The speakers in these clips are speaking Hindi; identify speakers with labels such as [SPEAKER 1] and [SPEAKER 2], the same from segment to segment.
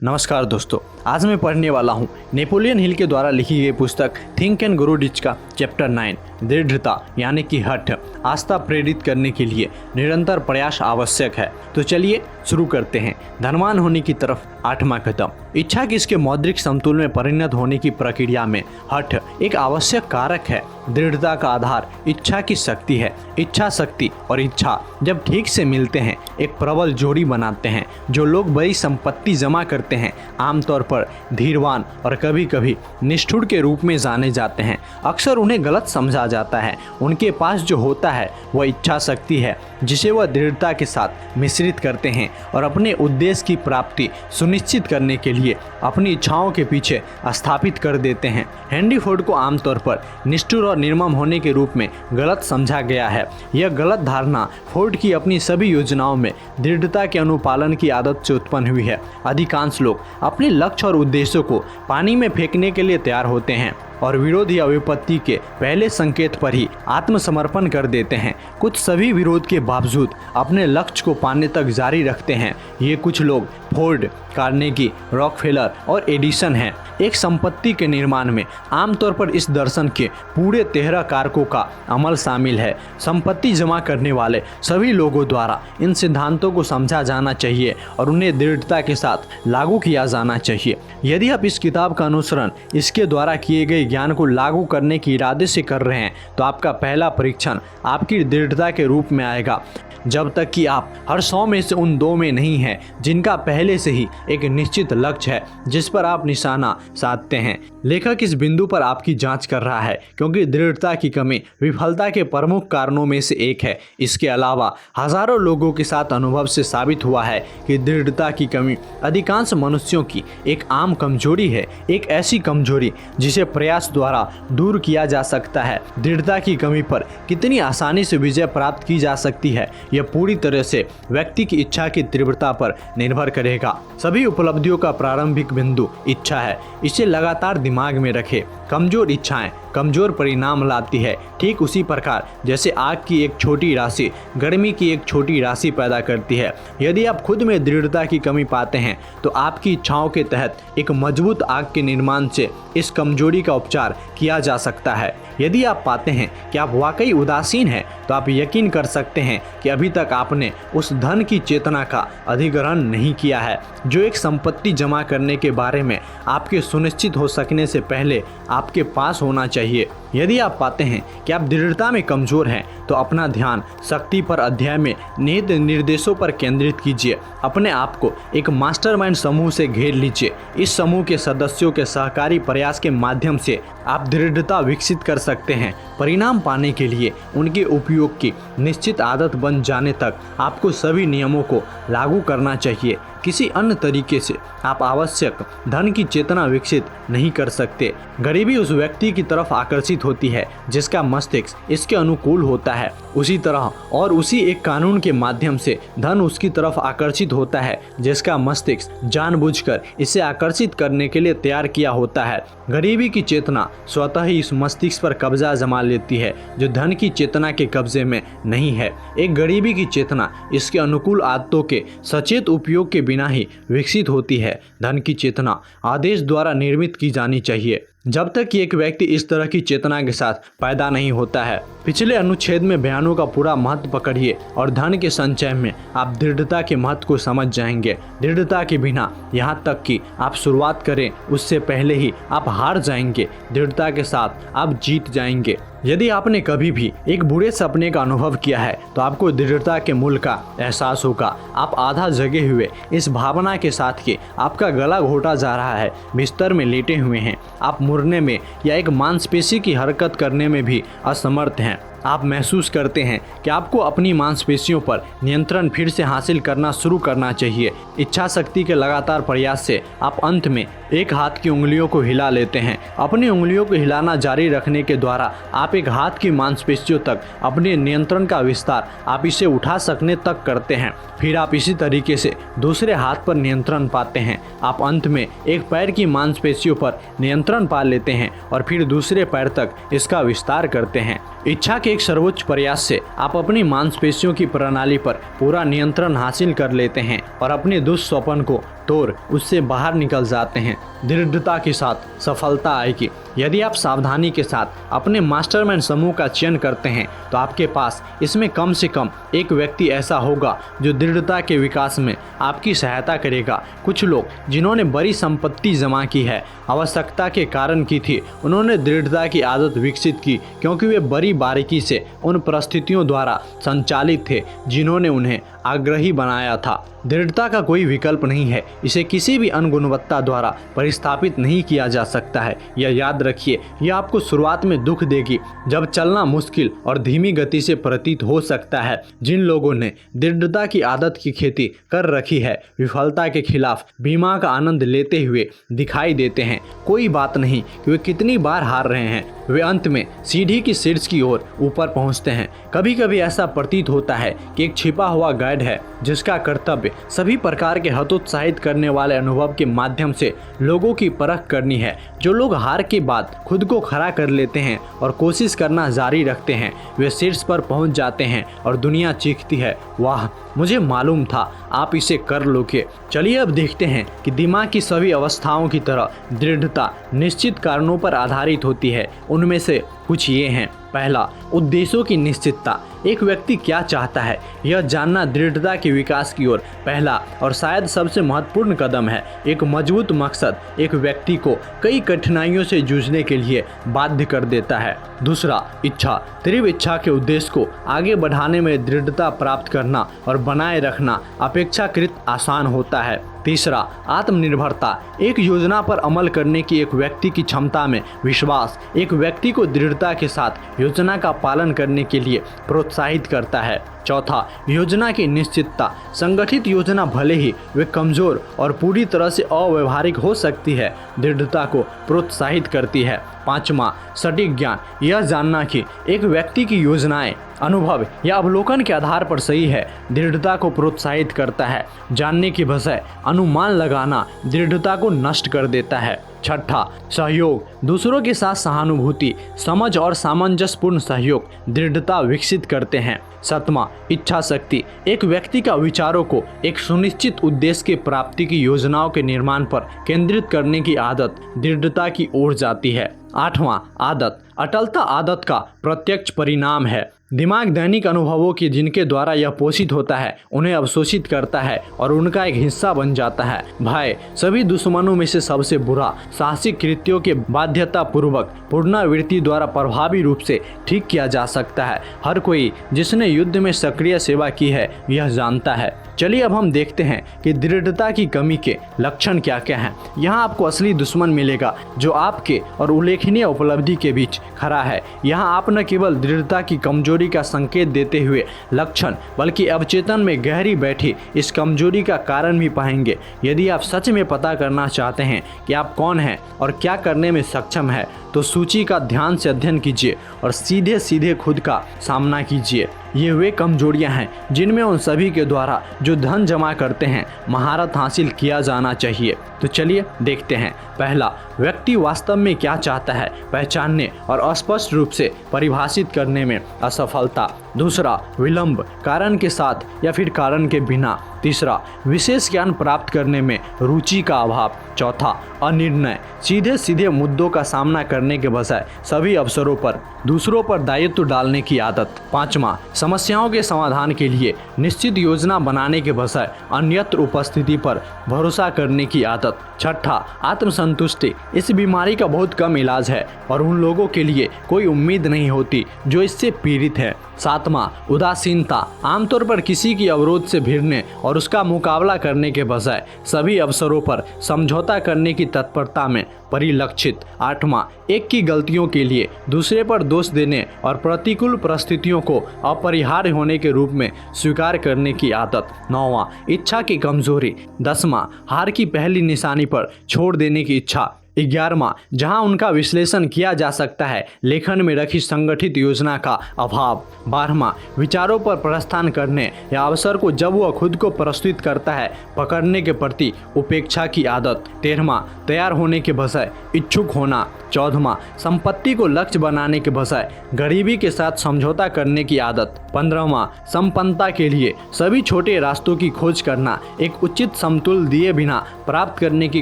[SPEAKER 1] नमस्कार दोस्तों, आज मैं पढ़ने वाला हूँ नेपोलियन हिल के द्वारा लिखी गई पुस्तक थिंक एंड ग्रो रिच का चैप्टर 9 दृढ़ता यानी कि हठ। आस्था प्रेरित करने के लिए निरंतर प्रयास आवश्यक है। तो चलिए शुरू करते हैं। धनवान होने की तरफ 8वां कदम। इच्छा की इसके मौद्रिक समतुल में परिणत होने की प्रक्रिया में हठ एक आवश्यक कारक है। दृढ़ता का आधार इच्छा की शक्ति है। इच्छा शक्ति और इच्छा जब ठीक से मिलते हैं एक प्रबल जोड़ी बनाते हैं। जो लोग बड़ी संपत्ति जमा करते हैं आमतौर पर धीरवान और कभी कभी निष्ठुर के रूप में जाने जाते हैं। अक्सर उन्हें गलत समझा जाता है। उनके पास जो होता है वह इच्छा शक्ति है जिसे वह दृढ़ता के साथ मिश्रित करते हैं और अपने उद्देश्य की प्राप्ति सुनिश्चित करने के लिए अपनी इच्छाओं के पीछे स्थापित कर देते हैं। हेनरी फोर्ड को आमतौर पर निष्ठुर और निर्मम होने के रूप में गलत समझा गया है। यह गलत धारणा फोर्ड की अपनी सभी योजनाओं में दृढ़ता के अनुपालन की आदत से उत्पन्न हुई है। अधिकांश लोग अपने लक्ष्य और उद्देश्यों को पानी में फेंकने के लिए तैयार होते हैं और विरोध या विपत्ति के पहले संकेत पर ही आत्मसमर्पण कर देते हैं। कुछ सभी विरोध के बावजूद अपने लक्ष्य को पाने तक जारी रखते हैं। ये कुछ लोग फोर्ड, कार्नेगी, रॉकफेलर और एडिसन हैं। एक संपत्ति के निर्माण में आमतौर पर इस दर्शन के पूरे 13 कारकों का अमल शामिल है। संपत्ति जमा करने वाले सभी लोगों द्वारा इन सिद्धांतों को समझा जाना चाहिए और उन्हें दृढ़ता के साथ लागू किया जाना चाहिए। यदि आप इस किताब का अनुसरण इसके द्वारा किए गए ज्ञान को लागू करने के इरादे से कर रहे हैं तो आपका पहला परीक्षण आपकी दृढ़ता के रूप में आएगा। जब तक कि आप हर 100 में से उन 2 में नहीं हैं जिनका पहले से ही एक निश्चित लक्ष्य है जिस पर आप निशाना साधते हैं। लेखक इस बिंदु पर आपकी जांच कर रहा है क्योंकि दृढ़ता की कमी विफलता के प्रमुख कारणों में से एक है। इसके अलावा हजारों लोगों के साथ अनुभव से साबित हुआ है कि दृढ़ता की कमी अधिकांश मनुष्यों की एक आम कमजोरी है। एक ऐसी कमजोरी जिसे प्रयास द्वारा दूर किया जा सकता है। दृढ़ता की कमी पर कितनी आसानी से विजय प्राप्त की जा सकती है यह पूरी तरह से व्यक्ति की इच्छा की तीव्रता पर निर्भर करेगा। सभी उपलब्धियों का प्रारंभिक बिंदु इच्छा है। इसे लगातार दिमाग में रखें। कमजोर इच्छाएं कमजोर परिणाम लाती है। ठीक उसी प्रकार जैसे आग की एक छोटी राशि गर्मी की एक छोटी राशि पैदा करती है। यदि आप खुद में दृढ़ता की कमी पाते हैं तो आपकी इच्छाओं के तहत एक मजबूत आग के निर्माण से इस कमजोरी का उपचार किया जा सकता है। यदि आप पाते हैं कि आप वाकई उदासीन हैं तो आप यकीन कर सकते हैं कि अभी तक आपने उस धन की चेतना का अधिग्रहण नहीं किया है जो एक संपत्ति जमा करने के बारे में आपके सुनिश्चित हो सकने से पहले आपके पास होना चाहिए। यदि आप पाते हैं कि आप दृढ़ता में कमजोर हैं तो अपना ध्यान शक्ति पर अध्याय में निहित निर्देशों पर केंद्रित कीजिए। अपने आप को एक मास्टरमाइंड समूह से घेर लीजिए। इस समूह के सदस्यों के सहकारी प्रयास के माध्यम से आप दृढ़ता विकसित कर सकते हैं। परिणाम पाने के लिए उनके उपयोग की निश्चित आदत बन जाने तक आपको सभी नियमों को लागू करना चाहिए। किसी अन्य तरीके से आप आवश्यक धन की चेतना विकसित नहीं कर सकते। गरीबी उस व्यक्ति की तरफ आकर्षित होती है जिसका मस्तिष्क इसके अनुकूल होता है। उसी तरह और उसी एक कानून के माध्यम से धन उसकी तरफ आकर्षित होता है जिसका मस्तिष्क जानबूझकर इसे आकर्षित करने के लिए तैयार किया होता है। गरीबी की चेतना स्वतः ही इस मस्तिष्क पर कब्जा जमा लेती है जो धन की चेतना के कब्जे में नहीं है। एक गरीबी की चेतना इसके अनुकूल आदतों के सचेत उपयोग के बिना ही विकसित होती है। धन की चेतना आदेश द्वारा निर्मित की जानी चाहिए। जब तक कि एक व्यक्ति इस तरह की चेतना के साथ पैदा नहीं होता है। पिछले अनुच्छेद में बयानों का पूरा महत्व पकड़िए और धन के संचय में आप दृढ़ता के महत्व को समझ जाएंगे। दृढ़ता के बिना यहाँ तक कि आप शुरुआत करें उससे पहले ही आप हार जाएंगे। दृढ़ता के साथ आप जीत जाएंगे। यदि आपने कभी भी एक बुरे सपने का अनुभव किया है तो आपको दृढ़ता के मूल्य का एहसास होगा। आप आधा जगे हुए इस भावना के साथ कि आपका गला घोटा जा रहा है, बिस्तर में लेटे हुए हैं, आप मुड़ने में या एक मांसपेशी की हरकत करने में भी असमर्थ हैं। आप महसूस करते हैं कि आपको अपनी मांसपेशियों पर नियंत्रण फिर से हासिल करना शुरू करना चाहिए। इच्छा शक्ति के लगातार प्रयास से आप अंत में एक हाथ की उंगलियों को हिला लेते हैं। अपनी उंगलियों को हिलाना जारी रखने के द्वारा आप एक हाथ की मांसपेशियों तक अपने नियंत्रण का विस्तार आप इसे उठा सकने तक करते हैं। फिर आप इसी तरीके से दूसरे हाथ पर नियंत्रण पाते हैं। आप अंत में एक पैर की मांसपेशियों पर नियंत्रण पा लेते हैं और फिर दूसरे पैर तक इसका विस्तार करते हैं। इच्छा के एक सर्वोच्च प्रयास से आप अपनी मांसपेशियों की प्रणाली पर पूरा नियंत्रण हासिल कर लेते हैं और अपने दुष्स्वप्न को तौर उससे बाहर निकल जाते हैं। दृढ़ता के साथ सफलता आएगी। यदि आप सावधानी के साथ अपने मास्टरमाइंड समूह का चयन करते हैं तो आपके पास इसमें कम से कम एक व्यक्ति ऐसा होगा जो दृढ़ता के विकास में आपकी सहायता करेगा। कुछ लोग जिन्होंने बड़ी संपत्ति जमा की है, आवश्यकता के कारण की थी, उन्होंने दृढ़ता की आदत विकसित की क्योंकि वे बड़ी बारीकी से उन परिस्थितियों द्वारा संचालित थे जिन्होंने उन्हें आग्रही बनाया था। दृढ़ता का कोई विकल्प नहीं है, इसे किसी भी अनुगुणवत्ता द्वारा परिस्थापित नहीं किया जा सकता है। यह याद रखिए, यह आपको शुरुआत में दुख देगी जब चलना मुश्किल और धीमी गति से प्रतीत हो सकता है। जिन लोगों ने दृढ़ता की आदत की खेती कर रखी है, विफलता के खिलाफ बीमा का आनंद लेते हुए दिखाई देते हैं। कोई बात नहीं कि वे कितनी बार हार रहे हैं, वे अंत में सीढ़ी की शीर्ष की ओर ऊपर पहुंचते हैं। कभी कभी ऐसा प्रतीत होता है कि एक छिपा हुआ गाइड है जिसका कर्तव्य सभी प्रकार के हतोत्साहित करने वाले अनुभव के माध्यम से लोगों की परख करनी है। जो लोग हार के बाद खुद को खड़ा कर लेते हैं और कोशिश करना जारी रखते हैं, वे शीर्ष पर पहुंच जाते हैं और दुनिया चीखती है, वाह, मुझे मालूम था आप इसे कर लोगे। चलिए अब देखते हैं कि दिमाग की सभी अवस्थाओं की तरह दृढ़ता निश्चित कारणों पर आधारित होती है। उनमें से कुछ ये हैं। पहला, उद्देश्यों की निश्चितता। एक व्यक्ति क्या चाहता है यह जानना दृढ़ता के विकास की ओर पहला और शायद सबसे महत्वपूर्ण कदम है। एक मजबूत मकसद एक व्यक्ति को कई कठिनाइयों से जूझने के लिए बाध्य कर देता है। दूसरा, इच्छा। तीव्र इच्छा के उद्देश्य को आगे बढ़ाने में दृढ़ता प्राप्त करना और बनाए रखना अपेक्षाकृत आसान होता है। तीसरा, आत्मनिर्भरता। एक योजना पर अमल करने की एक व्यक्ति की क्षमता में विश्वास एक व्यक्ति को दृढ़ता के साथ योजना का पालन करने के लिए प्रोत्साहित करता है। चौथा, योजना की निश्चितता। संगठित योजना भले ही वे कमजोर और पूरी तरह से अव्यवहारिक हो सकती है, दृढ़ता को प्रोत्साहित करती है। पांचवा, सटीक ज्ञान। यह जानना कि एक व्यक्ति की योजनाएं अनुभव या अवलोकन के आधार पर सही है, दृढ़ता को प्रोत्साहित करता है। जानने की बजाय अनुमान लगाना दृढ़ता को नष्ट कर देता है। छठा, सहयोग। दूसरों के साथ सहानुभूति, समझ और सामंजस्यपूर्ण सहयोग दृढ़ता विकसित करते हैं। सातवां, इच्छा शक्ति। एक व्यक्ति का विचारों को एक सुनिश्चित उद्देश्य की प्राप्ति की योजनाओं के निर्माण पर केंद्रित करने की आदत दृढ़ता की ओर जाती है। आठवां, आदत। अटलता आदत का प्रत्यक्ष परिणाम है। दिमाग दैनिक अनुभवों की जिनके द्वारा यह पोषित होता है उन्हें अवशोषित करता है और उनका एक हिस्सा बन जाता है। भय। सभी दुश्मनों में से सबसे बुरा साहसिक कृत्यों के बाध्यता पूर्वक पुनरावृत्ति द्वारा प्रभावी रूप से ठीक किया जा सकता है। हर कोई जिसने युद्ध में सक्रिय सेवा की है यह जानता है। चलिए अब हम देखते हैं कि दृढ़ता की कमी के लक्षण क्या क्या हैं। यहाँ आपको असली दुश्मन मिलेगा जो आपके और उल्लेखनीय उपलब्धि के बीच खड़ा है। यहाँ आप न केवल दृढ़ता की कमजोरी का संकेत देते हुए लक्षण बल्कि अवचेतन में गहरी बैठी इस कमजोरी का कारण भी पाएंगे। यदि आप सच में पता करना चाहते हैं कि आप कौन हैं और क्या करने में सक्षम है तो सूची का ध्यान से अध्ययन कीजिए और सीधे सीधे खुद का सामना कीजिए। ये वे कमजोरियां हैं जिनमें उन सभी के द्वारा जो धन जमा करते हैं महारत हासिल किया जाना चाहिए। तो चलिए देखते हैं। पहला, व्यक्ति वास्तव में क्या चाहता है पहचानने और स्पष्ट रूप से परिभाषित करने में असफलता। दूसरा, विलंब, कारण के साथ या फिर कारण के बिना। तीसरा, विशेष ज्ञान प्राप्त करने में रुचि का अभाव। चौथा, अनिर्णय, सीधे सीधे मुद्दों का सामना करने के बजाय सभी अवसरों पर दूसरों पर दायित्व डालने की आदत। पांचवा, समस्याओं के समाधान के लिए निश्चित योजना बनाने के बजाय अन्यत्र उपस्थिति पर भरोसा करने की आदत। छठा, आत्मसंतुष्टि। इस बीमारी का बहुत कम इलाज है और उन लोगों के लिए कोई उम्मीद नहीं होती जो इससे पीड़ित है। सातवां, उदासीनता, आमतौर पर किसी की अवरोध से भिड़ने और उसका मुकाबला करने के बजाय सभी अवसरों पर समझौता करने की तत्परता में परिलक्षित। आठवां, एक की गलतियों के लिए दूसरे पर दोष देने और प्रतिकूल परिस्थितियों को अपरिहार्य होने के रूप में स्वीकार करने की आदत। नौवां, इच्छा की कमजोरी। दसवां, हार की पहली निशानी पर छोड़ देने की इच्छा। 11वां, जहां उनका विश्लेषण किया जा सकता है, लेखन में रखी संगठित योजना का अभाव। 12वां, विचारों पर प्रस्थान करने या अवसर को जब वह खुद को प्रस्तुत करता है पकड़ने के प्रति उपेक्षा की आदत। 13वां, तैयार होने के बजाय इच्छुक होना। 14वां, संपत्ति को लक्ष्य बनाने के बजाय गरीबी के साथ समझौता करने की आदत। 15वां, संपन्नता के लिए सभी छोटे रास्तों की खोज करना, एक उचित समतुल दिए बिना प्राप्त करने की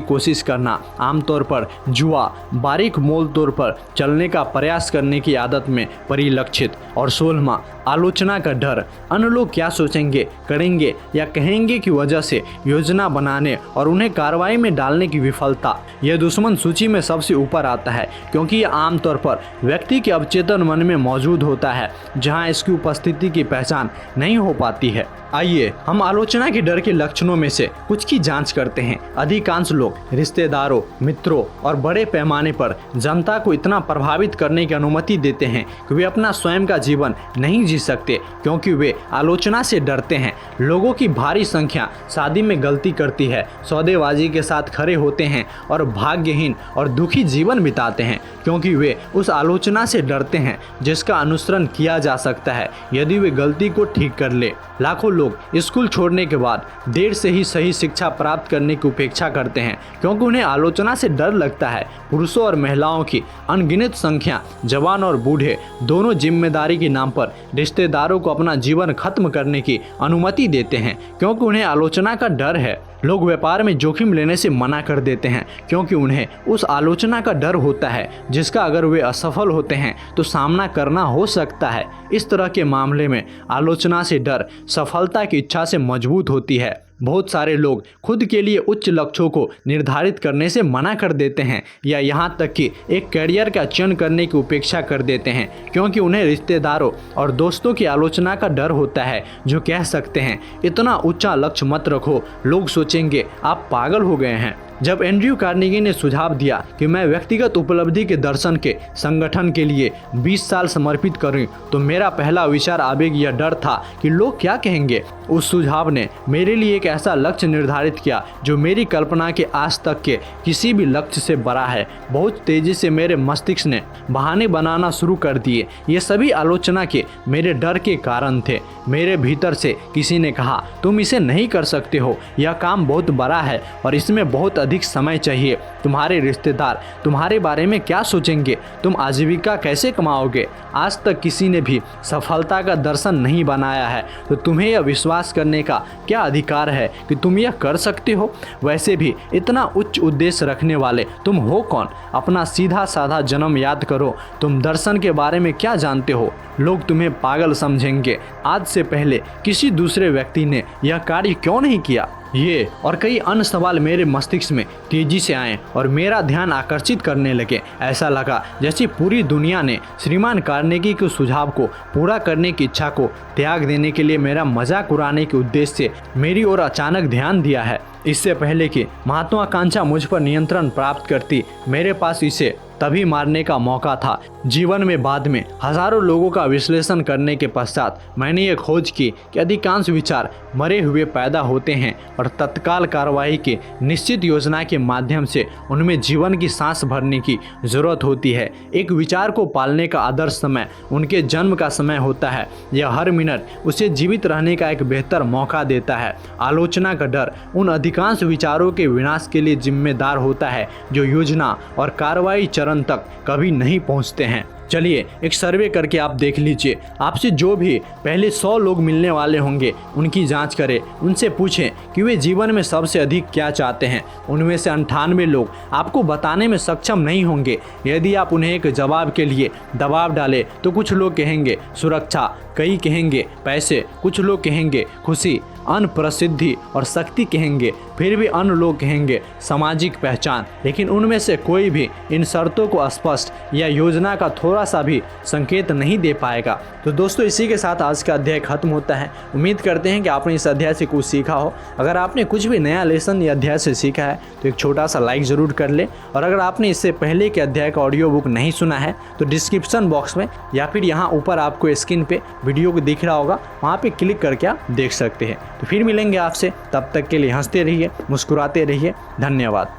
[SPEAKER 1] कोशिश करना, आमतौर पर जुआ, बारीक मोल तौर पर चलने का प्रयास करने की आदत में परिलक्षित। और 16वां, आलोचना का डर, अन्य लोग क्या सोचेंगे, करेंगे या कहेंगे की वजह से योजना बनाने और उन्हें कार्रवाई में डालने की विफलता। यह दुश्मन सूची में सबसे ऊपर आता है क्योंकि यह आमतौर पर व्यक्ति के अवचेतन मन में मौजूद होता है जहां इसकी उपस्थिति की पहचान नहीं हो पाती है। आइए हम आलोचना के डर के लक्षणों में से कुछ की जांच करते हैं। अधिकांश लोग रिश्तेदारों, मित्रों और बड़े पैमाने पर जनता को इतना प्रभावित करने की अनुमति देते हैं कि वे अपना स्वयं का जीवन नहीं जी सकते क्योंकि वे आलोचना से डरते हैं। लोगों की भारी संख्या शादी में गलती करती है, सौदेबाजी के साथ खड़े होते हैं और भाग्यहीन और दुखी जीवन बिताते हैं क्योंकि वे उस आलोचना से डरते हैं जिसका अनुसरण किया जा सकता है यदि वे गलती को ठीक कर ले। लाखों लोग स्कूल छोड़ने के बाद देर से ही सही शिक्षा प्राप्त करने की उपेक्षा करते हैं क्योंकि उन्हें आलोचना से डर लगता है। पुरुषों और महिलाओं की अनगिनत संख्या, जवान और बूढ़े दोनों जिम्मेदारी के नाम पर रिश्तेदारों को अपना जीवन खत्म करने की अनुमति देते हैं क्योंकि उन्हें आलोचना का डर है। लोग व्यापार में जोखिम लेने से मना कर देते हैं क्योंकि उन्हें उस आलोचना का डर होता है जिसका अगर वे असफल होते हैं तो सामना करना हो सकता है। इस तरह के मामले में आलोचना से डर सफलता की इच्छा से मजबूत होती है। बहुत सारे लोग खुद के लिए उच्च लक्ष्यों को निर्धारित करने से मना कर देते हैं या यहाँ तक कि एक करियर का चयन करने की उपेक्षा कर देते हैं क्योंकि उन्हें रिश्तेदारों और दोस्तों की आलोचना का डर होता है जो कह सकते हैं इतना ऊंचा लक्ष्य मत रखो, लोग सोचेंगे आप पागल हो गए हैं। जब एंड्रयू कार्नेगी ने सुझाव दिया कि मैं व्यक्तिगत उपलब्धि के दर्शन के संगठन के लिए 20 साल समर्पित करूं, तो मेरा पहला विचार आवेग यह डर था कि लोग क्या कहेंगे। उस सुझाव ने मेरे लिए एक ऐसा लक्ष्य निर्धारित किया जो मेरी कल्पना के आज तक के किसी भी लक्ष्य से बड़ा है। बहुत तेजी से मेरे मस्तिष्क ने बहाने बनाना शुरू कर दिए। ये सभी आलोचना के मेरे डर के कारण थे। मेरे भीतर से किसी ने कहा तुम इसे नहीं कर सकते हो, यह काम बहुत बड़ा है और इसमें बहुत अधिक समय चाहिए। तुम्हारे रिश्तेदार तुम्हारे बारे में क्या सोचेंगे, तुम आजीविका कैसे कमाओगे। आज तक किसी ने भी सफलता का दर्शन नहीं बनाया है तो तुम्हें यह विश्वास करने का क्या अधिकार है कि तुम यह कर सकते हो। वैसे भी इतना उच्च उद्देश्य रखने वाले तुम हो कौन। अपना सीधा साधा जन्म याद करो। तुम दर्शन के बारे में क्या जानते हो। लोग तुम्हें पागल समझेंगे। आज से पहले किसी दूसरे व्यक्ति ने यह कार्य क्यों नहीं किया। ये और कई अन्य सवाल मेरे मस्तिष्क में तेजी से आए और मेरा ध्यान आकर्षित करने लगे। ऐसा लगा जैसे पूरी दुनिया ने श्रीमान कार्नेगी के सुझाव को पूरा करने की इच्छा को त्याग देने के लिए मेरा मजाक उड़ाने के उद्देश्य से मेरी ओर अचानक ध्यान दिया है। इससे पहले कि महत्वाकांक्षा मुझ पर नियंत्रण प्राप्त करती, मेरे पास इसे तभी मारने का मौका था। जीवन में बाद में हजारों लोगों का विश्लेषण करने के पश्चात मैंने ये खोज की कि अधिकांश विचार मरे हुए पैदा होते हैं और तत्काल कार्रवाई की निश्चित योजना के माध्यम से उनमें जीवन की सांस भरने की जरूरत होती है। एक विचार को पालने का आदर्श समय उनके जन्म का समय होता है। यह हर मिनट उसे जीवित रहने का एक बेहतर मौका देता है। आलोचना का डर उन अधिकांश विचारों के विनाश के लिए जिम्मेदार होता है जो योजना और कार्रवाई चरण तक कभी नहीं पहुंचते हैं। चलिए एक सर्वे करके आप देख लीजिए। आपसे जो भी पहले 100 लोग मिलने वाले होंगे उनकी जांच करें। उनसे पूछें कि वे जीवन में सबसे अधिक क्या चाहते हैं। उनमें से 98 लोग आपको बताने में सक्षम नहीं होंगे। यदि आप उन्हें एक जवाब के लिए दबाव डालें तो कुछ लोग कहेंगे सुरक्षा, कई कहेंगे पैसे, कुछ लोग कहेंगे खुशी, अन्य प्रसिद्धि और शक्ति कहेंगे, फिर भी अन्य लोग कहेंगे सामाजिक पहचान। लेकिन उनमें से कोई भी इन शर्तों को स्पष्ट या योजना का थोड़ा सा भी संकेत नहीं दे पाएगा। तो दोस्तों इसी के साथ आज का अध्याय खत्म होता है। उम्मीद करते हैं कि आपने इस अध्याय से कुछ सीखा हो। अगर आपने कुछ भी नया लेसन या अध्याय से सीखा है तो एक छोटा सा लाइक ज़रूर कर ले। और अगर आपने इससे पहले के अध्याय का ऑडियो बुक नहीं सुना है तो डिस्क्रिप्शन बॉक्स में या फिर यहाँ ऊपर आपको स्क्रीन पे वीडियो को दिख रहा होगा, वहाँ पे क्लिक करके आप देख सकते हैं। तो फिर मिलेंगे आपसे, तब तक के लिए हंसते रहिए, मुस्कुराते रहिए। धन्यवाद।